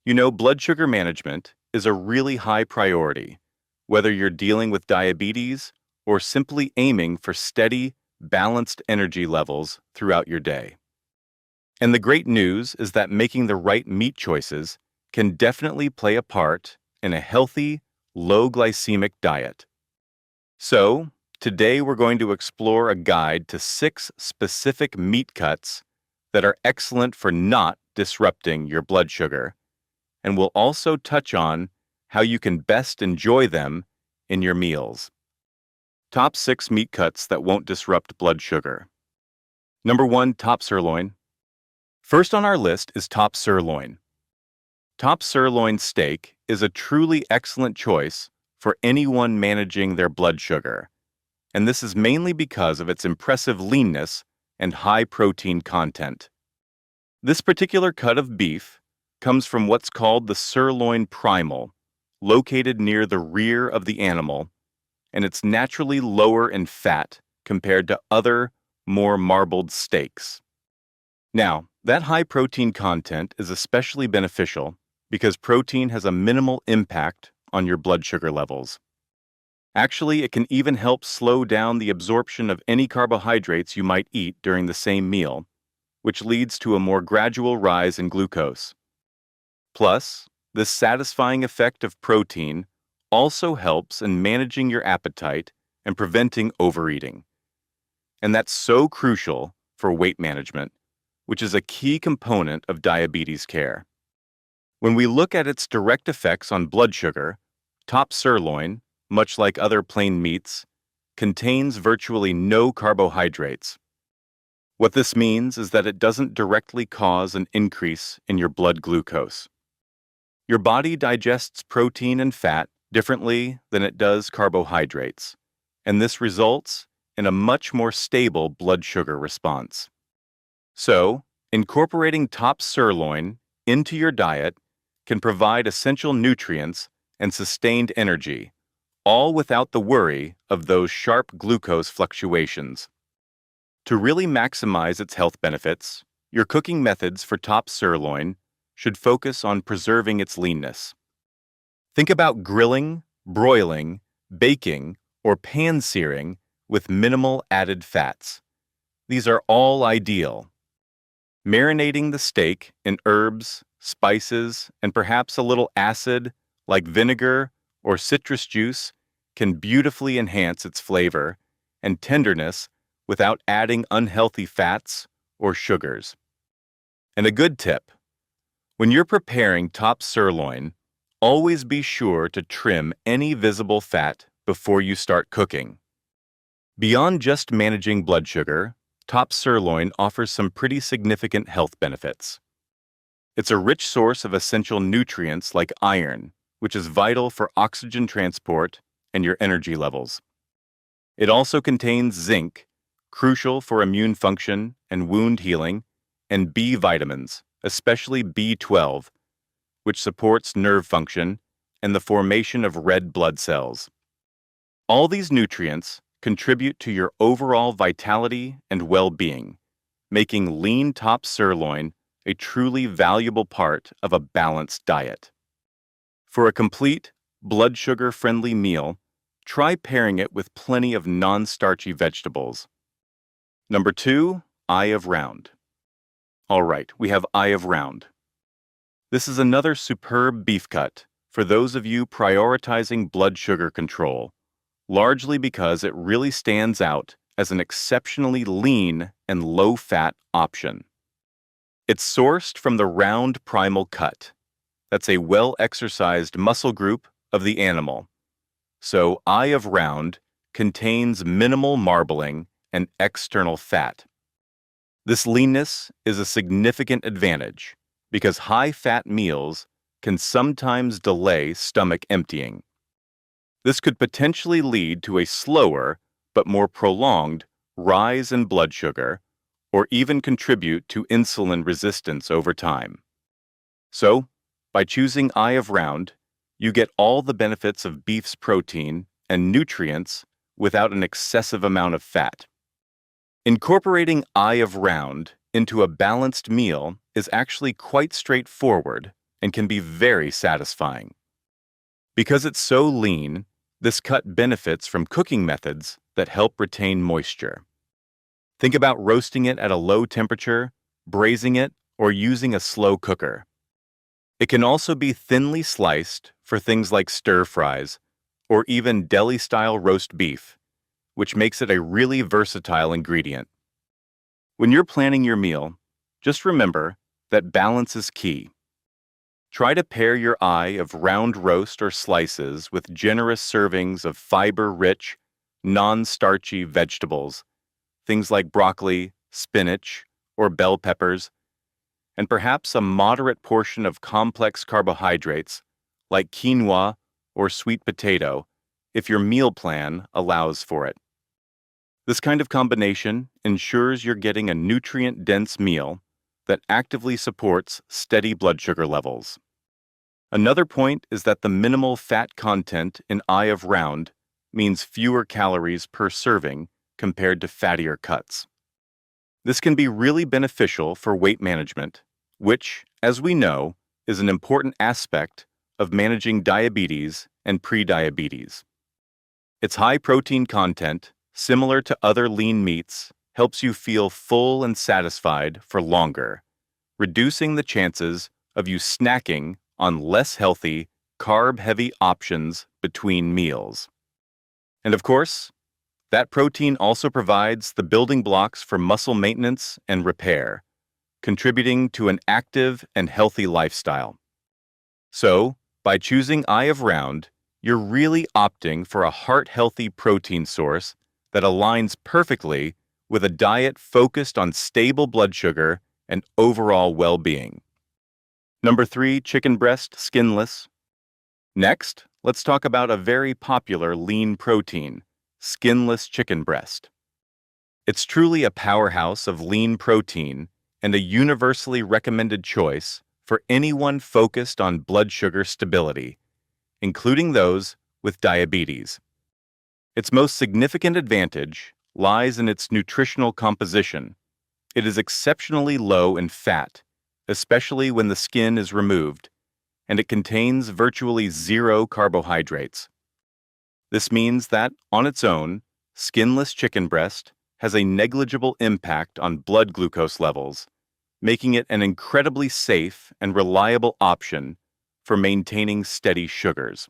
Blood sugar management is a really high priority, whether you're dealing with diabetes or simply aiming for steady, balanced energy levels throughout your day. And the great news is that making the right meat choices can definitely play a part in a healthy, low glycemic diet. So, today we're going to explore a guide to 6 specific meat cuts that are excellent for not disrupting your blood sugar, and we'll also touch on how you can best enjoy them in your meals. Top 6 meat cuts that won't disrupt blood sugar. Number 1, top sirloin. First on our list is top sirloin. Top sirloin steak is a truly excellent choice for anyone managing their blood sugar, and this is mainly because of its impressive leanness and high protein content. This particular cut of beef comes from what's called the sirloin primal, located near the rear of the animal, and it's naturally lower in fat compared to other, more marbled steaks. Now, that high protein content is especially beneficial because protein has a minimal impact on your blood sugar levels. Actually, it can even help slow down the absorption of any carbohydrates you might eat during the same meal, which leads to a more gradual rise in glucose. Plus, this satisfying effect of protein also helps in managing your appetite and preventing overeating. And that's so crucial for weight management, which is a key component of diabetes care. When we look at its direct effects on blood sugar, top sirloin, much like other plain meats, contains virtually no carbohydrates. What this means is that it doesn't directly cause an increase in your blood glucose. Your body digests protein and fat differently than it does carbohydrates, and this results in a much more stable blood sugar response. So, incorporating top sirloin into your diet can provide essential nutrients and sustained energy, all without the worry of those sharp glucose fluctuations. To really maximize its health benefits, your cooking methods for top sirloin should focus on preserving its leanness. Think about grilling, broiling, baking, or pan-searing with minimal added fats. These are all ideal. Marinating the steak in herbs, spices, and perhaps a little acid like vinegar or citrus juice can beautifully enhance its flavor and tenderness without adding unhealthy fats or sugars. And a good tip: when you're preparing top sirloin, always be sure to trim any visible fat before you start cooking. Beyond just managing blood sugar, top sirloin offers some pretty significant health benefits. It's a rich source of essential nutrients like iron, which is vital for oxygen transport and your energy levels. It also contains zinc, crucial for immune function and wound healing, and B vitamins, especially B12, which supports nerve function and the formation of red blood cells. All these nutrients contribute to your overall vitality and well-being, making lean top sirloin a truly valuable part of a balanced diet. For a complete, blood sugar-friendly meal, try pairing it with plenty of non-starchy vegetables. Number 2, eye of round. All right, we have eye of round. This is another superb beef cut for those of you prioritizing blood sugar control, largely because it really stands out as an exceptionally lean and low-fat option. It's sourced from the round primal cut. That's a well-exercised muscle group of the animal. So eye of round contains minimal marbling and external fat. This leanness is a significant advantage because high-fat meals can sometimes delay stomach emptying. This could potentially lead to a slower but more prolonged rise in blood sugar or even contribute to insulin resistance over time. So, by choosing eye of round, you get all the benefits of beef's protein and nutrients without an excessive amount of fat. Incorporating eye of round into a balanced meal is actually quite straightforward and can be very satisfying. Because it's so lean, this cut benefits from cooking methods that help retain moisture. Think about roasting it at a low temperature, braising it, or using a slow cooker. It can also be thinly sliced for things like stir fries or even deli-style roast beef, which makes it a really versatile ingredient. When you're planning your meal, just remember that balance is key. Try to pair your eye of round roast or slices with generous servings of fiber-rich, non-starchy vegetables, things like broccoli, spinach, or bell peppers, and perhaps a moderate portion of complex carbohydrates like quinoa or sweet potato if your meal plan allows for it. This kind of combination ensures you're getting a nutrient-dense meal that actively supports steady blood sugar levels. Another point is that the minimal fat content in Eye of Round means fewer calories per serving compared to fattier cuts. This can be really beneficial for weight management, which, as we know, is an important aspect of managing diabetes and prediabetes. Its high protein content, similar to other lean meats, helps you feel full and satisfied for longer, reducing the chances of you snacking on less healthy, carb-heavy options between meals. And of course, that protein also provides the building blocks for muscle maintenance and repair, contributing to an active and healthy lifestyle. So, by choosing Eye of Round, you're really opting for a heart-healthy protein source that aligns perfectly with a diet focused on stable blood sugar and overall well-being. Number 3, chicken breast, skinless. Next, let's talk about a very popular lean protein, skinless chicken breast. It's truly a powerhouse of lean protein and a universally recommended choice for anyone focused on blood sugar stability, including those with diabetes. Its most significant advantage lies in its nutritional composition. It is exceptionally low in fat, especially when the skin is removed, and it contains virtually zero carbohydrates. This means that, on its own, skinless chicken breast has a negligible impact on blood glucose levels, making it an incredibly safe and reliable option for maintaining steady sugars.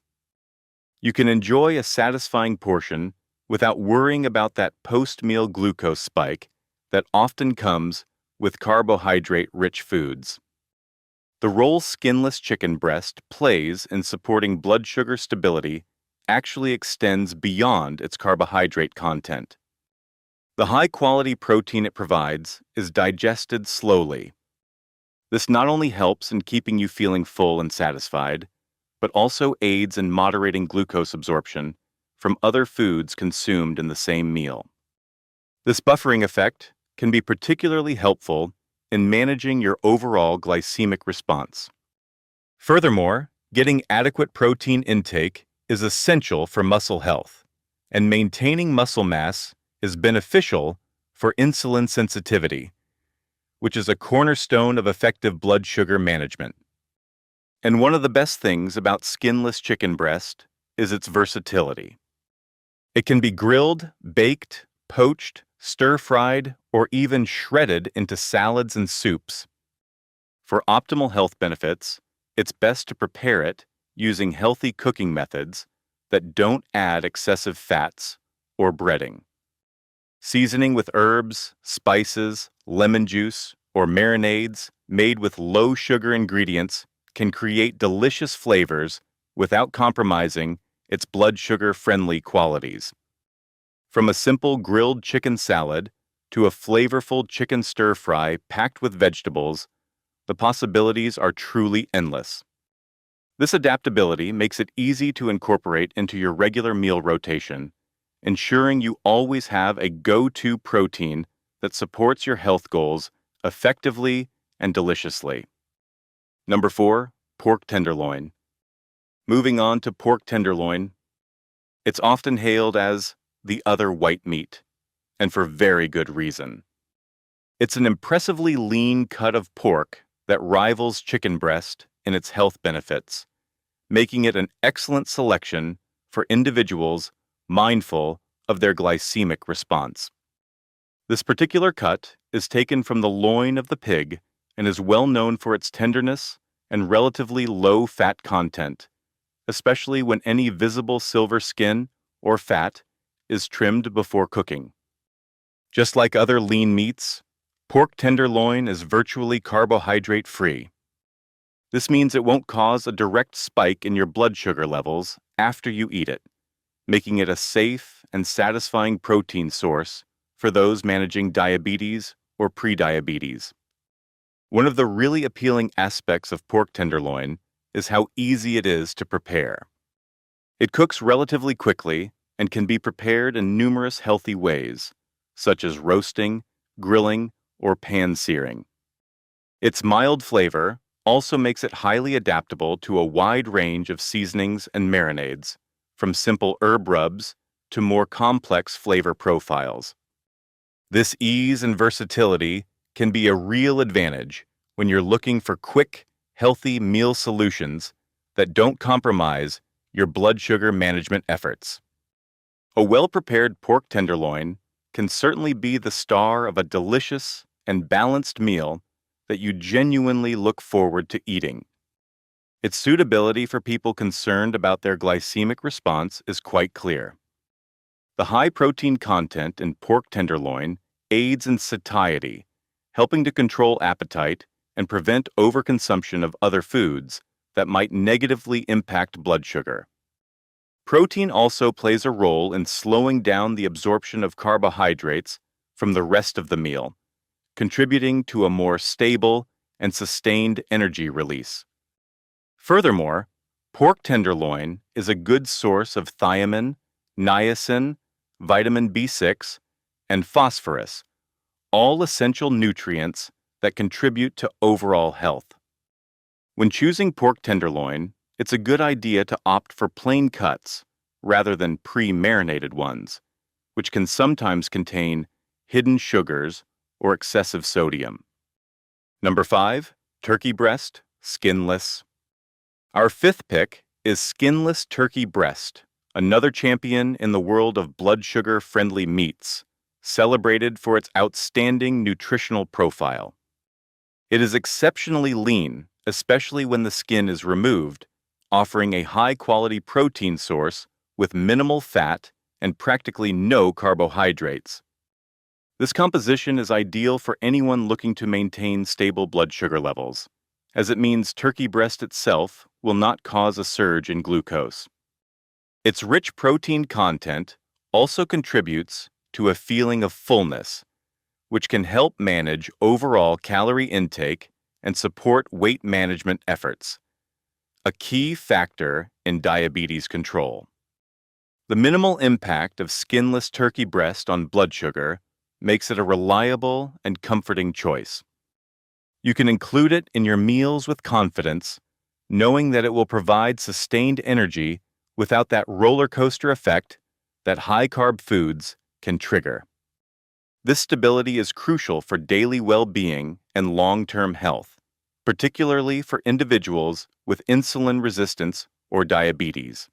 You can enjoy a satisfying portion without worrying about that post-meal glucose spike that often comes with carbohydrate-rich foods. The role skinless chicken breast plays in supporting blood sugar stability actually extends beyond its carbohydrate content. The high-quality protein it provides is digested slowly. This not only helps in keeping you feeling full and satisfied, but also aids in moderating glucose absorption from other foods consumed in the same meal. This buffering effect can be particularly helpful in managing your overall glycemic response. Furthermore, getting adequate protein intake is essential for muscle health, and maintaining muscle mass is beneficial for insulin sensitivity, which is a cornerstone of effective blood sugar management. And one of the best things about skinless chicken breast is its versatility. It can be grilled, baked, poached, stir-fried, or even shredded into salads and soups. For optimal health benefits, it's best to prepare it using healthy cooking methods that don't add excessive fats or breading. Seasoning with herbs, spices, lemon juice, or marinades made with low-sugar ingredients can create delicious flavors without compromising its blood sugar-friendly qualities. From a simple grilled chicken salad to a flavorful chicken stir-fry packed with vegetables, the possibilities are truly endless. This adaptability makes it easy to incorporate into your regular meal rotation, ensuring you always have a go-to protein that supports your health goals effectively and deliciously. Number 4, pork tenderloin. Moving on to pork tenderloin, it's often hailed as the other white meat, and for very good reason. It's an impressively lean cut of pork that rivals chicken breast in its health benefits, making it an excellent selection for individuals mindful of their glycemic response. This particular cut is taken from the loin of the pig and is well known for its tenderness and relatively low fat content, especially when any visible silver skin or fat is trimmed before cooking. Just like other lean meats, pork tenderloin is virtually carbohydrate-free. This means it won't cause a direct spike in your blood sugar levels after you eat it, making it a safe and satisfying protein source for those managing diabetes or prediabetes. One of the really appealing aspects of pork tenderloin is how easy it is to prepare. It cooks relatively quickly and can be prepared in numerous healthy ways, such as roasting, grilling, or pan-searing. Its mild flavor also makes it highly adaptable to a wide range of seasonings and marinades, from simple herb rubs to more complex flavor profiles. This ease and versatility can be a real advantage when you're looking for quick, healthy meal solutions that don't compromise your blood sugar management efforts. A well-prepared pork tenderloin can certainly be the star of a delicious and balanced meal that you genuinely look forward to eating. Its suitability for people concerned about their glycemic response is quite clear. The high protein content in pork tenderloin aids in satiety, helping to control appetite and prevent overconsumption of other foods that might negatively impact blood sugar. Protein also plays a role in slowing down the absorption of carbohydrates from the rest of the meal, contributing to a more stable and sustained energy release. Furthermore, pork tenderloin is a good source of thiamine, niacin, vitamin B6, and phosphorus, all essential nutrients that contribute to overall health. When choosing pork tenderloin, it's a good idea to opt for plain cuts rather than pre-marinated ones, which can sometimes contain hidden sugars or excessive sodium. Number 5, turkey breast, skinless. Our fifth pick is skinless turkey breast, another champion in the world of blood sugar-friendly meats, celebrated for its outstanding nutritional profile. It is exceptionally lean, especially when the skin is removed, offering a high-quality protein source with minimal fat and practically no carbohydrates. This composition is ideal for anyone looking to maintain stable blood sugar levels, as it means turkey breast itself will not cause a surge in glucose. Its rich protein content also contributes to a feeling of fullness, which can help manage overall calorie intake and support weight management efforts, a key factor in diabetes control. The minimal impact of skinless turkey breast on blood sugar makes it a reliable and comforting choice. You can include it in your meals with confidence, knowing that it will provide sustained energy without that roller coaster effect that high-carb foods can trigger. This stability is crucial for daily well-being and long-term health, particularly for individuals with insulin resistance or diabetes.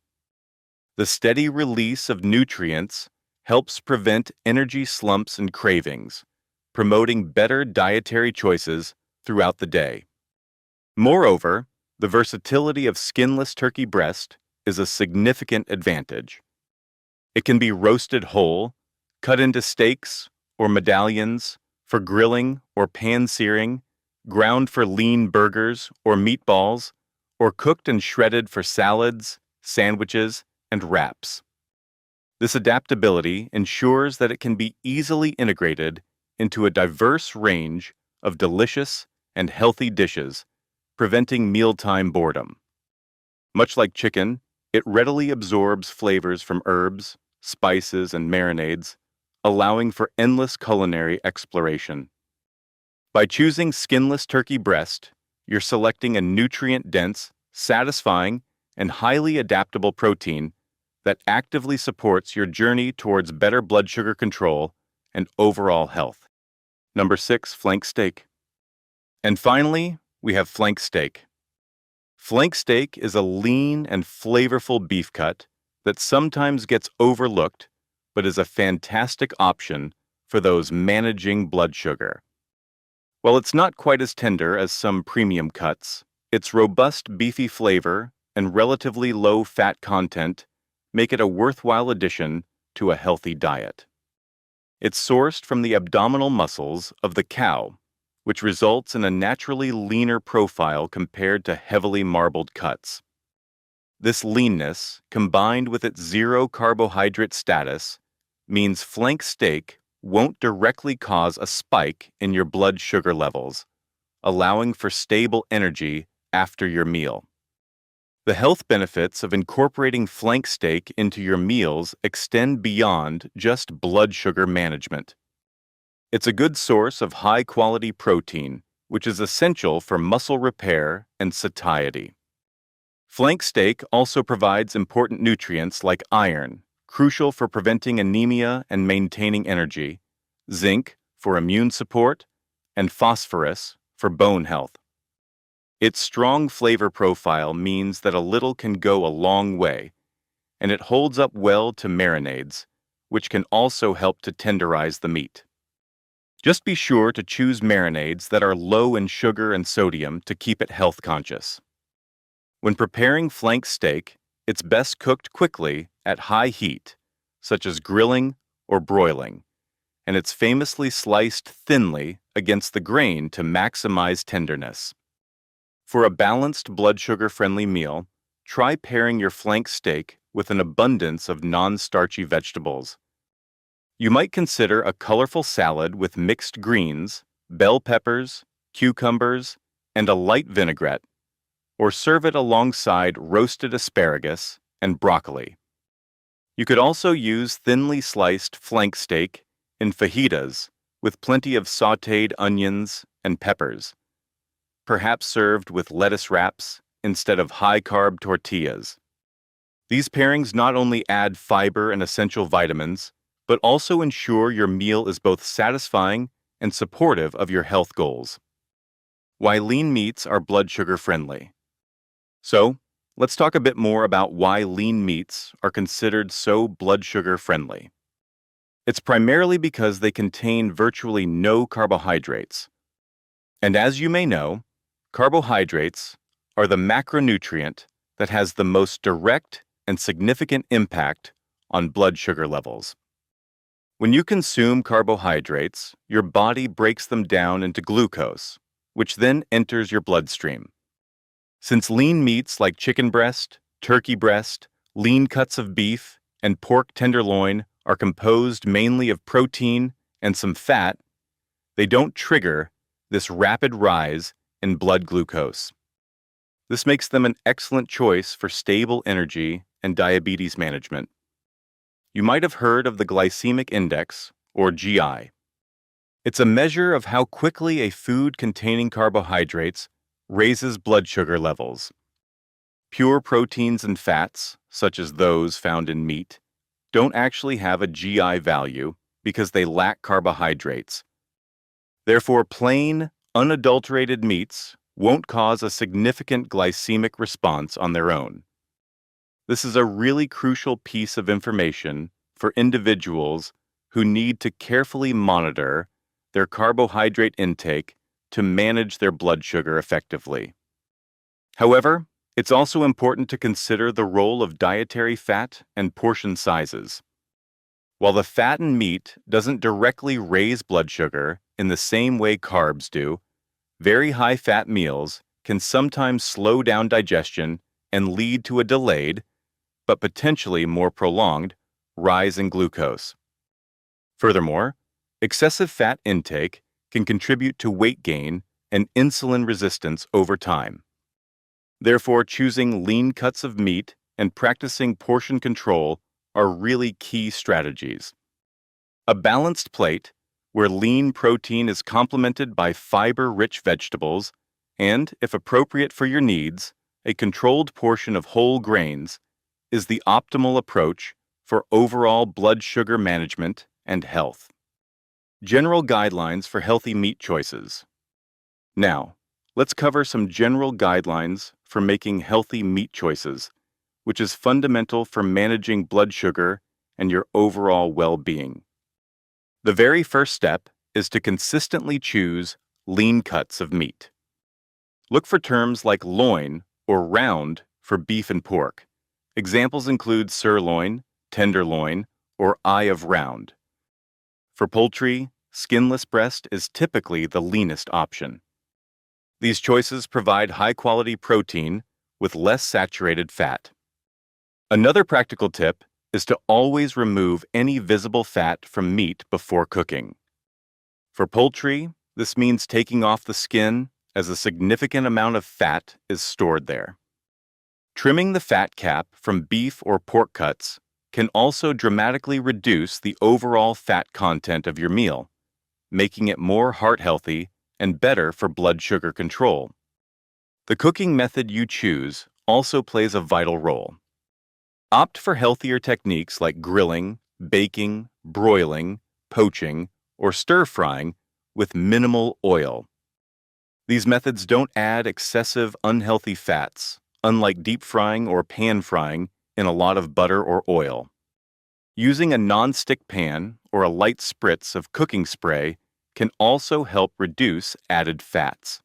The steady release of nutrients helps prevent energy slumps and cravings, promoting better dietary choices throughout the day. Moreover, the versatility of skinless turkey breast is a significant advantage. It can be roasted whole, cut into steaks or medallions for grilling or pan-searing, ground for lean burgers or meatballs, or cooked and shredded for salads, sandwiches, and wraps. This adaptability ensures that it can be easily integrated into a diverse range of delicious and healthy dishes, preventing mealtime boredom. Much like chicken, it readily absorbs flavors from herbs, spices, and marinades, allowing for endless culinary exploration. By choosing skinless turkey breast, you're selecting a nutrient-dense, satisfying, and highly adaptable protein that actively supports your journey towards better blood sugar control and overall health. Number 6, flank steak. And finally, we have flank steak. Flank steak is a lean and flavorful beef cut that sometimes gets overlooked, but is a fantastic option for those managing blood sugar. While it's not quite as tender as some premium cuts, its robust beefy flavor and relatively low fat content make it a worthwhile addition to a healthy diet. It's sourced from the abdominal muscles of the cow, which results in a naturally leaner profile compared to heavily marbled cuts. This leanness, combined with its zero carbohydrate status, means flank steak won't directly cause a spike in your blood sugar levels, allowing for stable energy after your meal. The health benefits of incorporating flank steak into your meals extend beyond just blood sugar management. It's a good source of high-quality protein, which is essential for muscle repair and satiety. Flank steak also provides important nutrients like iron, crucial for preventing anemia and maintaining energy, zinc for immune support, and phosphorus for bone health. Its strong flavor profile means that a little can go a long way, and it holds up well to marinades, which can also help to tenderize the meat. Just be sure to choose marinades that are low in sugar and sodium to keep it health conscious. When preparing flank steak, it's best cooked quickly at high heat, such as grilling or broiling, and it's famously sliced thinly against the grain to maximize tenderness. For a balanced blood sugar-friendly meal, try pairing your flank steak with an abundance of non-starchy vegetables. You might consider a colorful salad with mixed greens, bell peppers, cucumbers, and a light vinaigrette, or serve it alongside roasted asparagus and broccoli. You could also use thinly sliced flank steak in fajitas with plenty of sautéed onions and peppers, perhaps served with lettuce wraps instead of high-carb tortillas. These pairings not only add fiber and essential vitamins, but also ensure your meal is both satisfying and supportive of your health goals. Why lean meats are blood sugar friendly. So, let's talk a bit more about why lean meats are considered so blood sugar friendly. It's primarily because they contain virtually no carbohydrates. And as you may know, carbohydrates are the macronutrient that has the most direct and significant impact on blood sugar levels. When you consume carbohydrates, your body breaks them down into glucose, which then enters your bloodstream. Since lean meats like chicken breast, turkey breast, lean cuts of beef, and pork tenderloin are composed mainly of protein and some fat, they don't trigger this rapid rise in blood glucose. This makes them an excellent choice for stable energy and diabetes management. You might have heard of the glycemic index, or GI. It's a measure of how quickly a food containing carbohydrates raises blood sugar levels. Pure proteins and fats, such as those found in meat, don't actually have a GI value because they lack carbohydrates. Therefore, plain, unadulterated meats won't cause a significant glycemic response on their own. This is a really crucial piece of information for individuals who need to carefully monitor their carbohydrate intake to manage their blood sugar effectively. However, it's also important to consider the role of dietary fat and portion sizes. While the fat in meat doesn't directly raise blood sugar in the same way carbs do, very high-fat meals can sometimes slow down digestion and lead to a delayed, but potentially more prolonged, rise in glucose. Furthermore, excessive fat intake can contribute to weight gain and insulin resistance over time. Therefore, choosing lean cuts of meat and practicing portion control are really key strategies. A balanced plate, where lean protein is complemented by fiber-rich vegetables, and, if appropriate for your needs, a controlled portion of whole grains, is the optimal approach for overall blood sugar management and health. General guidelines for healthy meat choices. Now, let's cover some general guidelines for making healthy meat choices, which is fundamental for managing blood sugar and your overall well-being. The very first step is to consistently choose lean cuts of meat. Look for terms like loin or round for beef and pork. Examples include sirloin, tenderloin, or eye of round. For poultry, skinless breast is typically the leanest option. These choices provide high-quality protein with less saturated fat. Another practical tip is to always remove any visible fat from meat before cooking. For poultry, this means taking off the skin as a significant amount of fat is stored there. Trimming the fat cap from beef or pork cuts can also dramatically reduce the overall fat content of your meal, making it more heart-healthy and better for blood sugar control. The cooking method you choose also plays a vital role. Opt for healthier techniques like grilling, baking, broiling, poaching, or stir-frying with minimal oil. These methods don't add excessive unhealthy fats, unlike deep frying or pan frying in a lot of butter or oil. Using a non-stick pan or a light spritz of cooking spray can also help reduce added fats.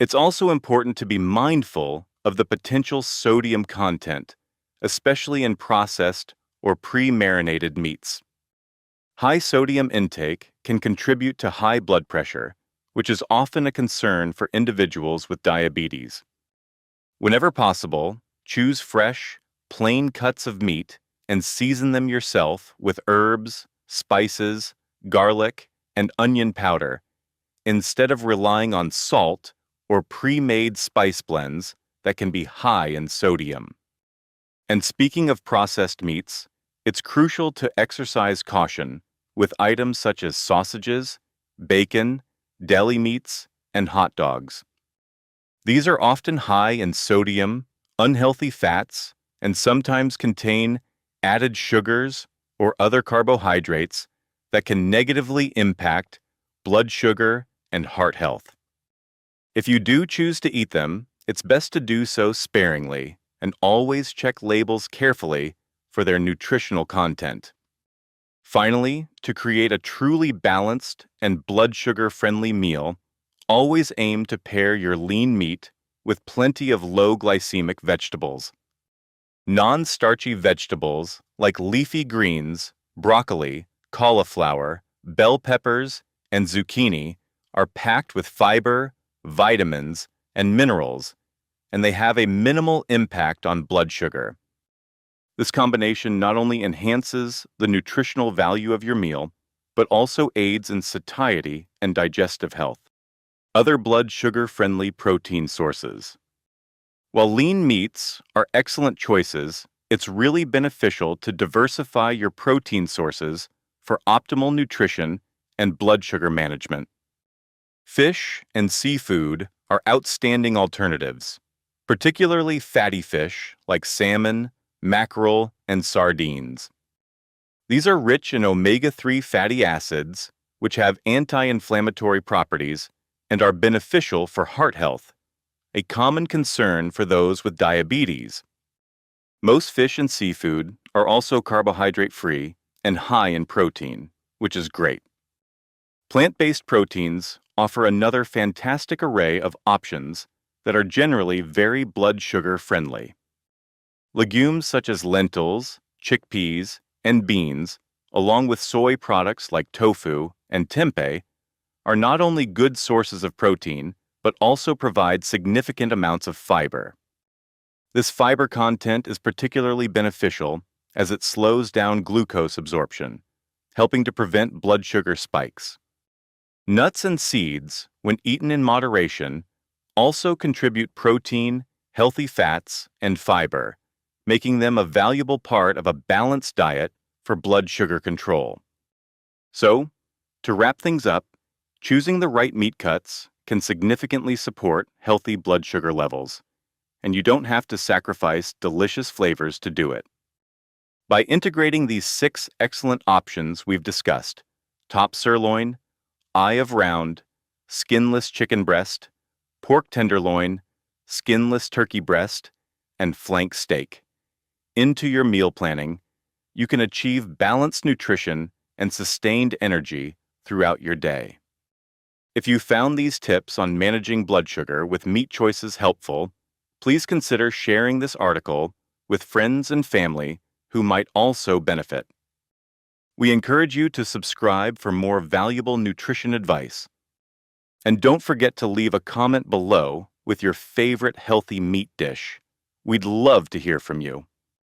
It's also important to be mindful of the potential sodium content, especially in processed or pre-marinated meats. High sodium intake can contribute to high blood pressure, which is often a concern for individuals with diabetes. Whenever possible, choose fresh, plain cuts of meat and season them yourself with herbs, spices, garlic, and onion powder, instead of relying on salt or pre-made spice blends that can be high in sodium. And speaking of processed meats, it's crucial to exercise caution with items such as sausages, bacon, deli meats, and hot dogs. These are often high in sodium, unhealthy fats, and sometimes contain added sugars or other carbohydrates that can negatively impact blood sugar and heart health. If you do choose to eat them, it's best to do so sparingly and always check labels carefully for their nutritional content. Finally, to create a truly balanced and blood sugar-friendly meal, always aim to pair your lean meat with plenty of low glycemic vegetables. Non-starchy vegetables like leafy greens, broccoli, cauliflower, bell peppers, and zucchini are packed with fiber, vitamins, and minerals, and they have a minimal impact on blood sugar. This combination not only enhances the nutritional value of your meal, but also aids in satiety and digestive health. Other blood sugar-friendly protein sources. While lean meats are excellent choices, it's really beneficial to diversify your protein sources for optimal nutrition and blood sugar management. Fish and seafood are outstanding alternatives, particularly fatty fish like salmon, mackerel, and sardines. These are rich in omega-3 fatty acids, which have anti-inflammatory properties and are beneficial for heart health, a common concern for those with diabetes. Most fish and seafood are also carbohydrate-free and high in protein, which is great. Plant-based proteins offer another fantastic array of options that are generally very blood sugar friendly. Legumes such as lentils, chickpeas, and beans, along with soy products like tofu and tempeh, are not only good sources of protein, but also provide significant amounts of fiber. This fiber content is particularly beneficial as it slows down glucose absorption, helping to prevent blood sugar spikes. Nuts and seeds, when eaten in moderation, also contribute protein, healthy fats, and fiber, making them a valuable part of a balanced diet for blood sugar control. So, to wrap things up, choosing the right meat cuts can significantly support healthy blood sugar levels, and you don't have to sacrifice delicious flavors to do it. By integrating these 6 excellent options we've discussed, top sirloin, eye of round, skinless chicken breast, pork tenderloin, skinless turkey breast, and flank steak into your meal planning, you can achieve balanced nutrition and sustained energy throughout your day. If you found these tips on managing blood sugar with meat choices helpful, please consider sharing this article with friends and family who might also benefit. We encourage you to subscribe for more valuable nutrition advice. And don't forget to leave a comment below with your favorite healthy meat dish. We'd love to hear from you.